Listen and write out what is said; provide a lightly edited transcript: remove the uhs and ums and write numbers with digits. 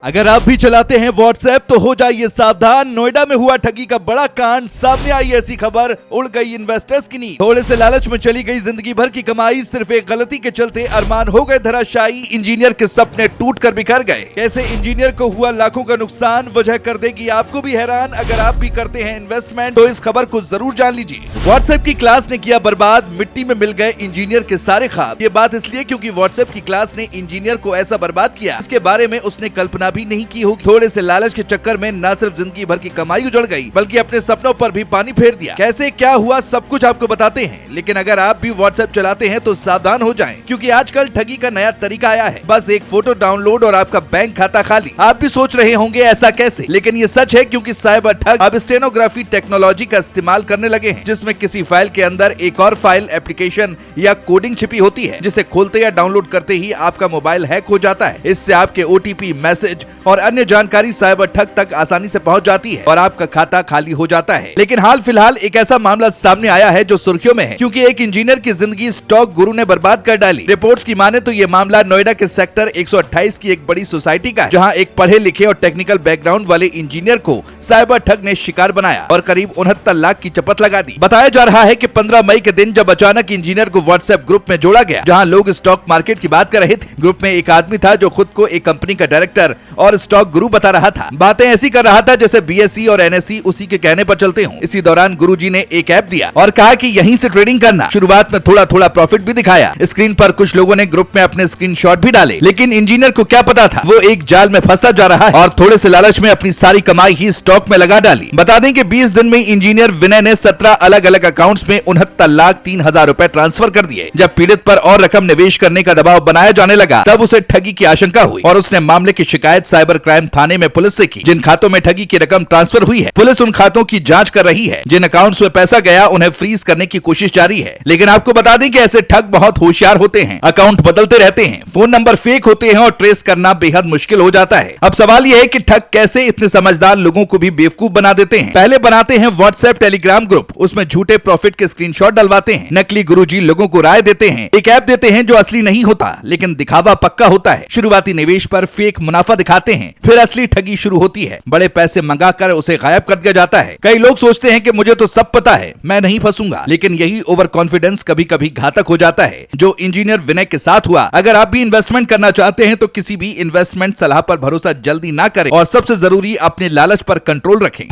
अगर आप भी चलाते हैं व्हाट्सएप तो हो जाइए सावधान। नोएडा में हुआ ठगी का बड़ा कांड, सामने आई ऐसी खबर, उड़ गई इन्वेस्टर्स की नींद। थोड़े से लालच में चली गई जिंदगी भर की कमाई, सिर्फ एक गलती के चलते अरमान हो गए धराशायी। इंजीनियर के सपने टूट कर बिखर गए। कैसे इंजीनियर को हुआ लाखों का नुकसान, वजह कर देगी आपको भी हैरान। अगर आप भी करते हैं इन्वेस्टमेंट तो इस खबर को जरूर जान लीजिए। व्हाट्सएप की क्लास ने किया बर्बाद, मिट्टी में मिल गए इंजीनियर के सारे ख्वाब। ये बात इसलिए क्योंकि व्हाट्सएप की क्लास ने इंजीनियर को ऐसा बर्बाद किया, इसके बारे में उसने कल्पना भी नहीं की होगी। थोड़े से लालच के चक्कर में न सिर्फ जिंदगी भर की कमाई उजड़ गई, बल्कि अपने सपनों पर भी पानी फेर दिया। कैसे क्या हुआ सब कुछ आपको बताते हैं, लेकिन अगर आप भी व्हाट्सएप चलाते हैं तो सावधान हो जाएं, क्योंकि आजकल ठगी का नया तरीका आया है। बस एक फोटो डाउनलोड और आपका बैंक खाता खाली। आप भी सोच रहे होंगे ऐसा कैसे, लेकिन ये सच है, क्योंकि साइबर ठग अब स्टेनोग्राफी टेक्नोलॉजी का इस्तेमाल करने लगे हैं, जिसमें किसी फाइल के अंदर एक और फाइल, एप्लीकेशन या कोडिंग छिपी होती है, जिसे खोलते या डाउनलोड करते ही आपका मोबाइल हैक हो जाता है। इससे आपके ओटीपी, मैसेज और अन्य जानकारी साइबर ठग तक आसानी से पहुंच जाती है और आपका खाता खाली हो जाता है। लेकिन हाल फिलहाल एक ऐसा मामला सामने आया है जो सुर्खियों में है, क्योंकि एक इंजीनियर की जिंदगी स्टॉक गुरु ने बर्बाद कर डाली। रिपोर्ट्स की माने तो ये मामला नोएडा के सेक्टर 128 की एक बड़ी सोसाइटी का है, जहां एक पढ़े लिखे और टेक्निकल बैकग्राउंड वाले इंजीनियर को साइबर ठग ने शिकार बनाया और करीब 69 लाख की चपत लगा दी। बताया जा रहा है कि 15 मई के दिन जब अचानक इंजीनियर को व्हाट्सएप ग्रुप में जोड़ा गया, जहां लोग स्टॉक मार्केट की बात कर रहे थे। ग्रुप में एक आदमी था जो खुद को एक कंपनी का डायरेक्टर और स्टॉक गुरु बता रहा था। बातें ऐसी कर रहा था जैसे बीएसई और एनएसई उसी के कहने पर चलते हों। इसी दौरान गुरुजी ने एक ऐप दिया और कहा कि यहीं से ट्रेडिंग करना। शुरुआत में थोड़ा थोड़ा प्रॉफिट भी दिखाया। स्क्रीन पर कुछ लोगों ने ग्रुप में अपने स्क्रीनशॉट भी डाले, लेकिन इंजीनियर को क्या पता था वो एक जाल में फंसता जा रहा है और थोड़े से लालच में अपनी सारी कमाई ही स्टॉक में लगा डाली। बता दें कि 20 दिन में इंजीनियर विनय ने 17 अलग अलग अकाउंट्स में 69,03,000 रुपए ट्रांसफर कर दिए। जब पीड़ित पर और रकम निवेश करने का दबाव बनाया जाने लगा, तब उसे ठगी की आशंका हुई और उसने मामले की शिकायत साइबर क्राइम थाने में पुलिस से की। जिन खातों में ठगी की रकम ट्रांसफर हुई है, पुलिस उन खातों की जांच कर रही है। जिन अकाउंट्स में पैसा गया उन्हें फ्रीज करने की कोशिश जारी है। लेकिन आपको बता दें कि ऐसे ठग बहुत होशियार होते हैं। अकाउंट बदलते रहते हैं, फोन नंबर फेक होते हैं और ट्रेस करना बेहद मुश्किल हो जाता है। अब सवाल यह है कि ठग कैसे इतने समझदार लोगों को भी बेवकूफ बना देते हैं। पहले बनाते हैं व्हाट्सएप टेलीग्राम ग्रुप, उसमें झूठे प्रॉफिट के स्क्रीनशॉट डलवाते हैं। नकली गुरुजी लोगों को राय देते हैं। एक ऐप देते हैं जो असली नहीं होता, लेकिन दिखावा पक्का होता है। शुरुआती निवेश पर फेक मुनाफा दिखाते हैं, फिर असली ठगी शुरू होती है। बड़े पैसे मंगाकर उसे गायब कर दिया जाता है। कई लोग सोचते हैं कि मुझे तो सब पता है, मैं नहीं फंसूंगा, लेकिन यही ओवर कॉन्फिडेंस कभी कभी घातक हो जाता है, जो इंजीनियर विनय के साथ हुआ। अगर आप भी इन्वेस्टमेंट करना चाहते हैं तो किसी भी इन्वेस्टमेंट सलाह पर भरोसा जल्दी ना करें और सबसे जरूरी अपने लालच पर कंट्रोल रखें।